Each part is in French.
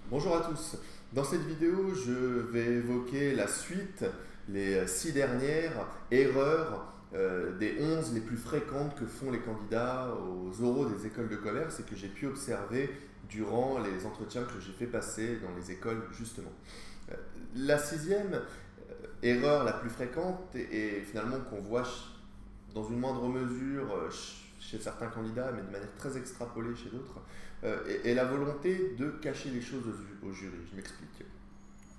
Bonjour à tous. Dans cette vidéo, je vais évoquer la suite, les 6 dernières erreurs des 11 les plus fréquentes que font les candidats aux oraux des écoles de commerce et que j'ai pu observer durant les entretiens que j'ai fait passer dans les écoles justement. La 6e erreur la plus fréquente et finalement qu'on voit dans une moindre mesure chez certains candidats, mais de manière très extrapolée chez d'autres, est la volonté de cacher les choses au jury. Je m'explique.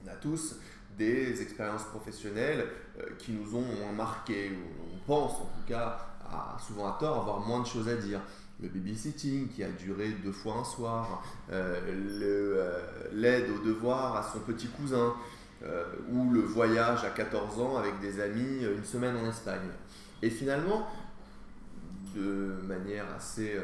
On a tous des expériences professionnelles qui nous ont moins marqué, ou on pense en tout cas, souvent à tort, avoir moins de choses à dire. Le babysitting qui a duré 2 fois un soir, l'aide aux devoirs à son petit cousin, ou le voyage à 14 ans avec des amis une semaine en Espagne. Et finalement, de manière assez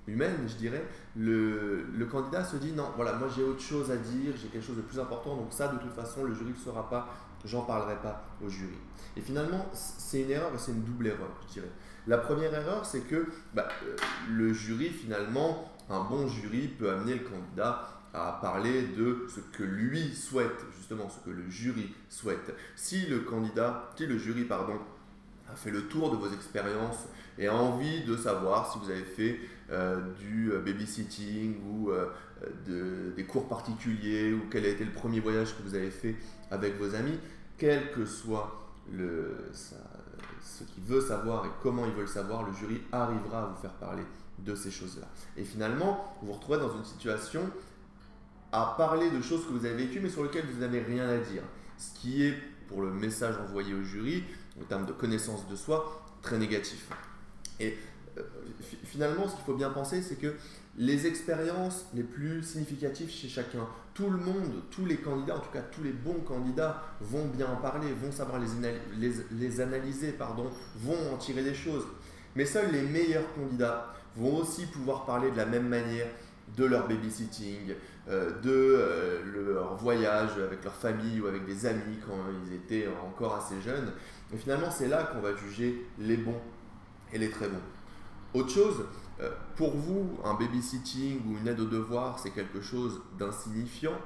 humaine, je dirais, le candidat se dit non, voilà, moi j'ai autre chose à dire, j'ai quelque chose de plus important, donc ça de toute façon le jury ne le saura pas, j'en parlerai pas au jury. Et finalement, c'est une erreur et c'est une double erreur, je dirais. La première erreur, c'est que le jury, finalement, un bon jury peut amener le candidat à parler de ce que lui souhaite, justement, ce que le jury souhaite. Si le jury, a fait le tour de vos expériences et a envie de savoir si vous avez fait du babysitting ou des cours particuliers ou quel a été le premier voyage que vous avez fait avec vos amis, quel que soit ce qu'il veut savoir et comment il veut le savoir, le jury arrivera à vous faire parler de ces choses-là. Et finalement, vous vous retrouvez dans une situation à parler de choses que vous avez vécues mais sur lesquelles vous n'avez rien à dire. Ce qui est, pour le message envoyé au jury, en termes de connaissance de soi, très négatif. Et finalement, ce qu'il faut bien penser, c'est que les expériences les plus significatives chez chacun, tout le monde, tous les candidats, en tout cas tous les bons candidats, vont bien en parler, vont savoir les analyser, vont en tirer des choses. Mais seuls les meilleurs candidats vont aussi pouvoir parler de la même manière de leur babysitting, de leur voyage avec leur famille ou avec des amis quand ils étaient encore assez jeunes. Et finalement, c'est là qu'on va juger les bons et les très bons. Autre chose, pour vous, un babysitting ou une aide aux devoirs, c'est quelque chose d'insignifiant,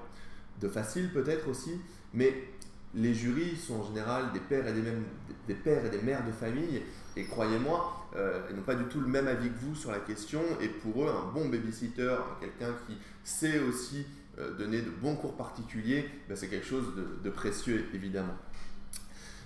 de facile peut-être aussi, mais les jurys sont en général des pères et des mères de famille, et croyez-moi, ils n'ont pas du tout le même avis que vous sur la question, et pour eux, un bon babysitter, quelqu'un qui sait aussi donner de bons cours particuliers, c'est quelque chose de précieux évidemment.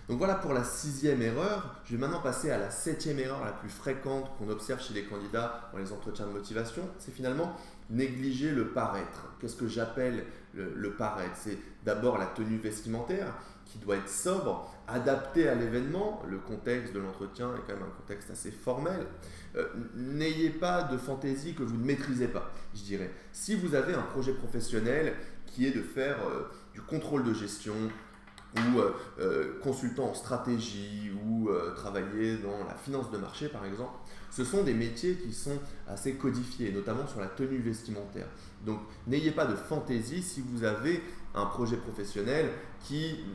Donc voilà pour la 6e erreur. Je vais maintenant passer à la 7e erreur la plus fréquente qu'on observe chez les candidats dans les entretiens de motivation. C'est finalement négliger le paraître. Qu'est-ce que j'appelle le paraître? C'est d'abord la tenue vestimentaire qui doit être sobre, adaptée à l'événement. Le contexte de l'entretien est quand même un contexte assez formel. N'ayez pas de fantaisie que vous ne maîtrisez pas, je dirais. Si vous avez un projet professionnel qui est de faire du contrôle de gestion, ou consultant en stratégie ou travailler dans la finance de marché par exemple, ce sont des métiers qui sont assez codifiés, notamment sur la tenue vestimentaire. Donc n'ayez pas de fantaisie si vous avez un projet professionnel qui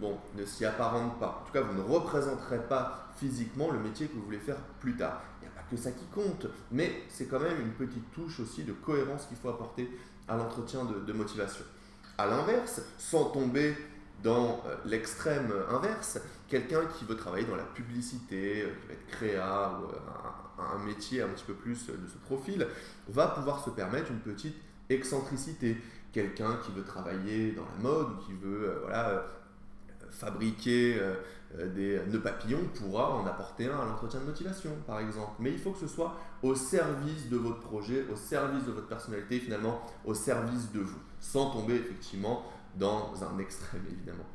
ne s'y apparente pas. En tout cas, vous ne représenterez pas physiquement le métier que vous voulez faire plus tard. Il n'y a pas que ça qui compte, mais c'est quand même une petite touche aussi de cohérence qu'il faut apporter à l'entretien de motivation. A l'inverse, sans tomber dans l'extrême inverse, quelqu'un qui veut travailler dans la publicité, qui va être créa ou un métier un petit peu plus de ce profil, va pouvoir se permettre une petite excentricité. Quelqu'un qui veut travailler dans la mode ou qui veut fabriquer des nœuds papillons pourra en apporter un à l'entretien de motivation par exemple. Mais il faut que ce soit au service de votre projet, au service de votre personnalité, finalement au service de vous, sans tomber effectivement dans un extrême évidemment.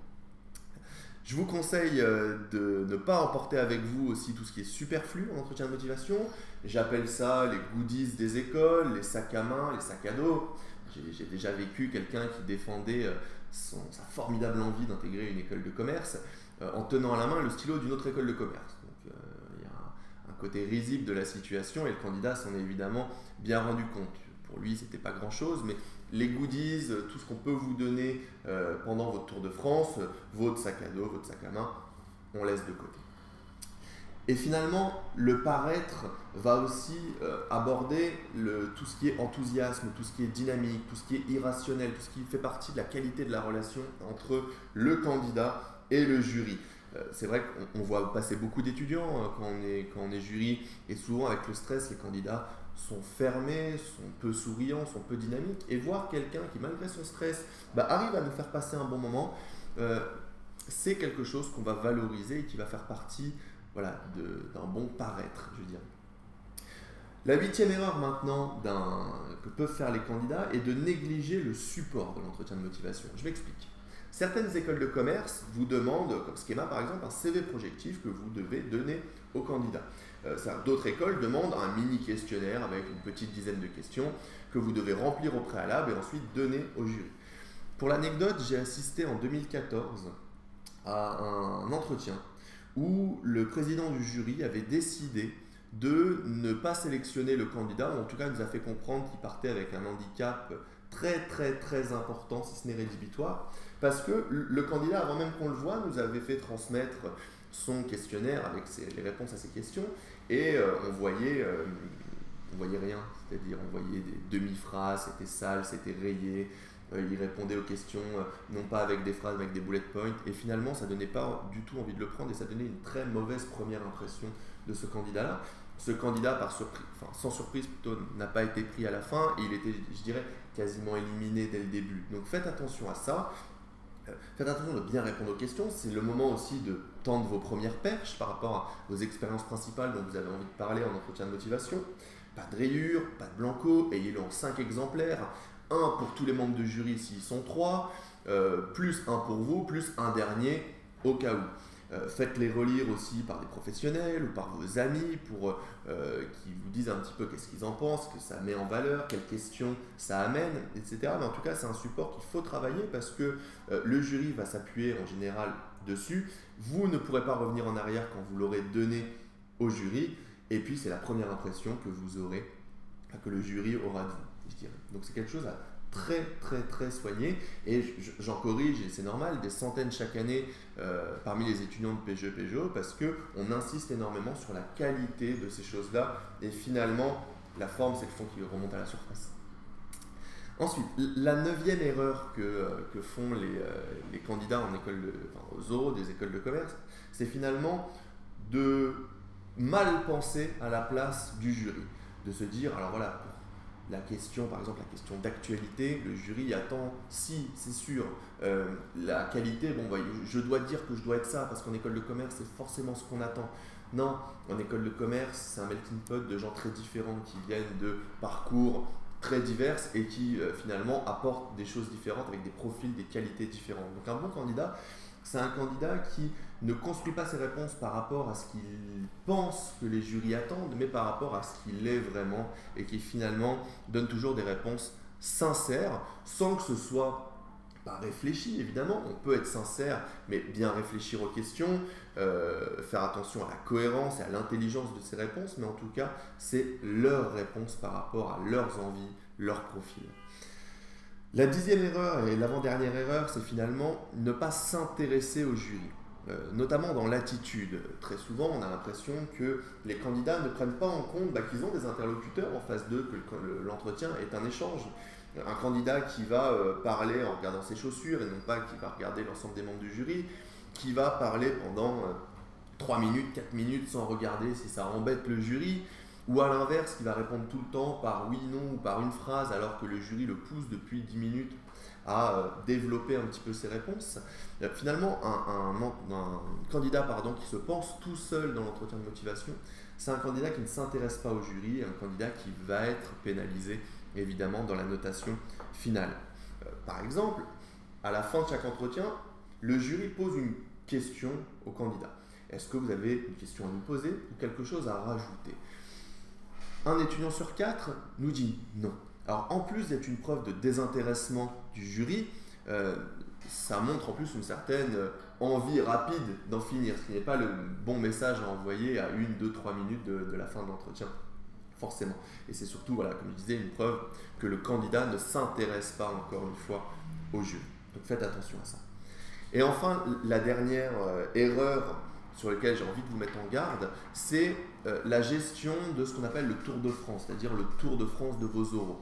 Je vous conseille de ne pas emporter avec vous aussi tout ce qui est superflu en entretien de motivation. J'appelle ça les goodies des écoles, les sacs à main, les sacs à dos. J'ai déjà vécu quelqu'un qui défendait sa formidable envie d'intégrer une école de commerce en tenant à la main le stylo d'une autre école de commerce. Donc il y a un côté risible de la situation et le candidat s'en est évidemment bien rendu compte. Pour lui, c'était pas grand-chose, mais les goodies, tout ce qu'on peut vous donner pendant votre tour de France, votre sac à dos, votre sac à main, on laisse de côté. Et finalement, le paraître va aussi aborder tout ce qui est enthousiasme, tout ce qui est dynamique, tout ce qui est irrationnel, tout ce qui fait partie de la qualité de la relation entre le candidat et le jury. C'est vrai qu'on voit passer beaucoup d'étudiants quand on est jury, et souvent avec le stress, les candidats sont fermés, sont peu souriants, sont peu dynamiques, et voir quelqu'un qui, malgré son stress, arrive à nous faire passer un bon moment, c'est quelque chose qu'on va valoriser et qui va faire partie d'un bon paraître, je dirais. La 8e erreur maintenant que peuvent faire les candidats est de négliger le support de l'entretien de motivation. Je m'explique. Certaines écoles de commerce vous demandent, comme Schema par exemple, un CV projectif que vous devez donner au candidat. D'autres écoles demandent un mini questionnaire avec une petite dizaine de questions que vous devez remplir au préalable et ensuite donner au jury. Pour l'anecdote, j'ai assisté en 2014 à un entretien où le président du jury avait décidé de ne pas sélectionner le candidat, ou en tout cas il nous a fait comprendre qu'il partait avec un handicap très très très important, si ce n'est rédhibitoire, parce que le candidat, avant même qu'on le voie, nous avait fait transmettre son questionnaire avec les réponses à ses questions, et on voyait rien, c'est-à-dire on voyait des demi-phrases, c'était sale, c'était rayé. Il répondait aux questions non pas avec des phrases mais avec des bullet points, et finalement ça donnait pas du tout envie de le prendre et ça donnait une très mauvaise première impression de ce candidat-là. Ce candidat, sans surprise plutôt, n'a pas été pris à la fin et il était, je dirais, quasiment éliminé dès le début. Donc faites attention à ça, faites attention de bien répondre aux questions. C'est le moment aussi de tendre vos premières perches par rapport à vos expériences principales dont vous avez envie de parler en entretien de motivation. Pas de rayures, pas de blanco, ayez-le en 5 exemplaires. Un pour tous les membres de jury s'ils sont 3, plus un pour vous, plus un dernier au cas où. Faites-les relire aussi par des professionnels ou par vos amis pour qu'ils vous disent un petit peu qu'est-ce qu'ils en pensent, que ça met en valeur, quelles questions ça amène, etc. Mais en tout cas, c'est un support qu'il faut travailler parce que le jury va s'appuyer en général dessus. Vous ne pourrez pas revenir en arrière quand vous l'aurez donné au jury. Et puis, c'est la première impression que vous aurez, que le jury aura de vous. Je dirais. Donc c'est quelque chose à très très très soigner, et j'en corrige, et c'est normal, des centaines chaque année parmi les étudiants de PGE parce qu'on insiste énormément sur la qualité de ces choses-là, et finalement la forme c'est le fond qui remonte à la surface. Ensuite, la 9e erreur que font les candidats aux oraux des écoles de commerce, c'est finalement de mal penser à la place du jury, de se dire, alors voilà, la question, par exemple, la question d'actualité, le jury attend, si, c'est sûr, la qualité, je dois dire que je dois être ça, parce qu'en école de commerce, c'est forcément ce qu'on attend. Non, en école de commerce, c'est un melting pot de gens très différents qui viennent de parcours très divers et qui, finalement, apportent des choses différentes avec des profils, des qualités différentes. Donc, un bon candidat, c'est un candidat qui ne construit pas ses réponses par rapport à ce qu'il pense que les jurys attendent, mais par rapport à ce qu'il est vraiment, et qui finalement donne toujours des réponses sincères, sans que ce soit pas réfléchi, évidemment. On peut être sincère, mais bien réfléchir aux questions, faire attention à la cohérence et à l'intelligence de ses réponses, mais en tout cas, c'est leurs réponses par rapport à leurs envies, leur profil. La 10e erreur et l'avant-dernière erreur, c'est finalement ne pas s'intéresser au jury, notamment dans l'attitude. Très souvent, on a l'impression que les candidats ne prennent pas en compte qu'ils ont des interlocuteurs en face d'eux, que l'entretien est un échange. Un candidat qui va parler en regardant ses chaussures et non pas qui va regarder l'ensemble des membres du jury, qui va parler pendant 3 minutes, 4 minutes sans regarder si ça embête le jury, ou à l'inverse, qui va répondre tout le temps par oui, non ou par une phrase alors que le jury le pousse depuis 10 minutes à développer un petit peu ses réponses. Finalement, un candidat qui se pense tout seul dans l'entretien de motivation, c'est un candidat qui ne s'intéresse pas au jury, un candidat qui va être pénalisé évidemment dans la notation finale. Par exemple, à la fin de chaque entretien, le jury pose une question au candidat. Est-ce que vous avez une question à nous poser ou quelque chose à rajouter ? Un étudiant sur 4 nous dit non. Alors en plus d'être une preuve de désintéressement du jury, ça montre en plus une certaine envie rapide d'en finir, ce qui n'est pas le bon message à envoyer à 1, 2, 3 minutes de la fin de l'entretien, forcément. Et c'est surtout, comme je disais, une preuve que le candidat ne s'intéresse pas encore une fois au jury. Donc faites attention à ça. Et enfin, la dernière erreur sur lequel j'ai envie de vous mettre en garde, c'est la gestion de ce qu'on appelle le Tour de France, c'est-à-dire le Tour de France de vos oraux.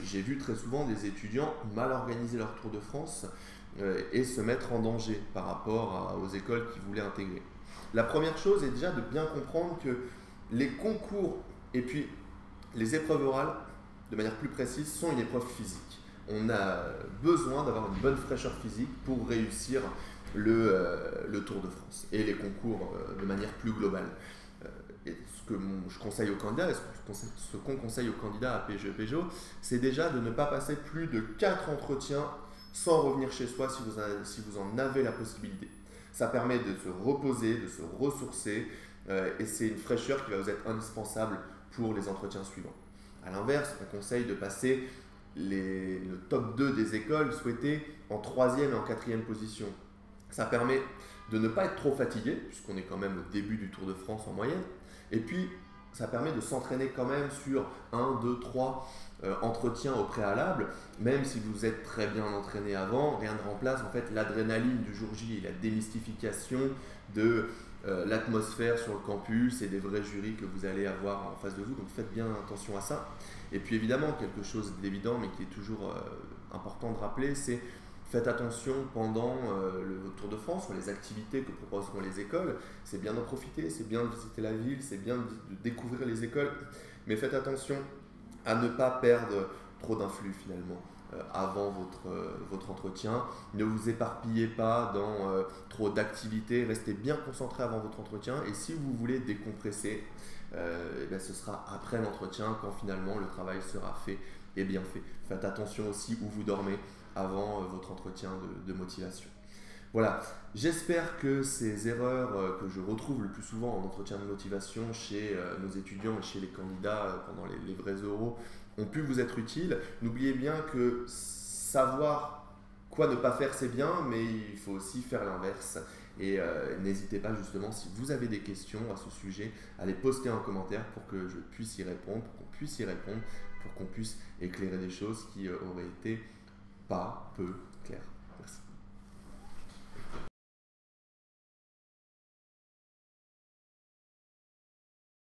J'ai vu très souvent des étudiants mal organiser leur Tour de France et se mettre en danger par rapport aux écoles qui voulaient intégrer. La première chose est déjà de bien comprendre que les concours et puis les épreuves orales, de manière plus précise, sont une épreuve physique. On a besoin d'avoir une bonne fraîcheur physique pour réussir le Tour de France et les concours de manière plus globale. Et ce que je conseille aux candidats, ce qu'on conseille aux candidats à PGE Peugeot, c'est déjà de ne pas passer plus de 4 entretiens sans revenir chez soi si vous en avez la possibilité. Ça permet de se reposer, de se ressourcer et c'est une fraîcheur qui va vous être indispensable pour les entretiens suivants. A l'inverse, on conseille de passer le top 2 des écoles souhaitées en 3e et en 4e position. Ça permet de ne pas être trop fatigué, puisqu'on est quand même au début du Tour de France en moyenne. Et puis, ça permet de s'entraîner quand même sur 1, 2, 3 entretiens au préalable. Même si vous êtes très bien entraîné avant, rien ne remplace en fait l'adrénaline du jour J et la démystification de l'atmosphère sur le campus et des vrais jurys que vous allez avoir en face de vous. Donc faites bien attention à ça. Et puis évidemment, quelque chose d'évident mais qui est toujours important de rappeler, c'est faites attention pendant le Tour de France, sur les activités que proposeront les écoles. C'est bien d'en profiter, c'est bien de visiter la ville, c'est bien de découvrir les écoles, mais faites attention à ne pas perdre trop d'influx finalement avant votre entretien. Ne vous éparpillez pas dans trop d'activités, restez bien concentré avant votre entretien et si vous voulez décompresser, ce sera après l'entretien quand finalement le travail sera fait et bien fait. Faites attention aussi où vous dormez avant votre entretien de motivation. Voilà, j'espère que ces erreurs que je retrouve le plus souvent en entretien de motivation chez nos étudiants et chez les candidats pendant les vrais oraux ont pu vous être utiles. N'oubliez bien que savoir quoi ne pas faire c'est bien, mais il faut aussi faire l'inverse. Et n'hésitez pas justement, si vous avez des questions à ce sujet, à les poster en commentaire pour que je puisse y répondre, pour qu'on puisse y répondre, pour qu'on puisse éclairer des choses qui auraient été pas peu claires.